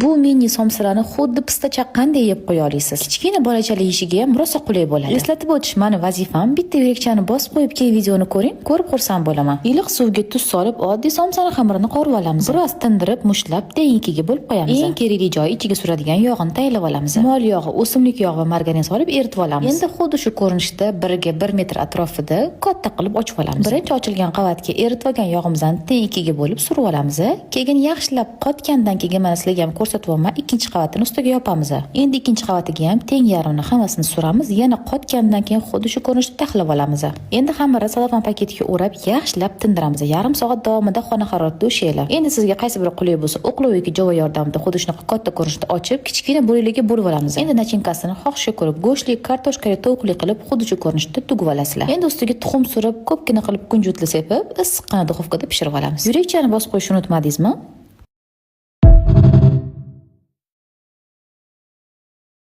Bu mini somsalarni xuddi pista chaqqanday yeb qo'ya olasiz. Kichkina bolachali yeyishiga ham rosa qulay bo'ladi. Eslatib o'tish mani vazifam. Bitta yurakchani bosib qo'yib keyin videoni ko'ring, ko'rib xursand bo'laman. Iliq suvga tuz solib, oddiy somsani xamirini qovurib olamiz. Biroz tindirib, mushlab, teng-ikkiga bo'lib qo'yamiz. Eng kerakli joyi ichiga suradigan yog'ini tayyorlab olamiz. Mol yog'i, o'simlik yog'i va margarin solib eritib olamiz. Endi xuddi shu ko'rinishda 1 ga 1 metr atrofida katta qilib ochib olamiz. Birinchi ochilgan qavatga eritib olgan yog'imizni teng-ikkiga bo'lib surib olamiz. Keyin yaxshilab qotgandan keyin mana sizlarga ham ko'rsatyapman, ikkinchi qavatini ustiga yopamiz. Endi ikkinchi qavatiga ham teng yarmini hammasini suramiz. Yana qotgandan keyin xuddi shu ko'rinishda taxlab olamiz. Endi xamirni salofan paketiga o'rab yaxshilab tindiramiz. Yarim soat davomida xona haroratida ushlaylar. Endi sizga qaysi biri qulay bo'lsa, o'qlov yoki jova yordamida xuddi shunaqa katta ko'rinishda ochib, kichkina bo'laklarga bo'lib olamiz. Endi nachinkasini xohishga ko'ra go'shtli, kartoshkali, tovuqli qilib xuddi shu ko'rinishda tugib olasizlar. Endi ustiga tuxum surib, ko'pgina qilib kunjutli sepib, issiqqina duxovkada pishirib olamiz. Yurakchani bosib qo'yishni unutmadingizmi?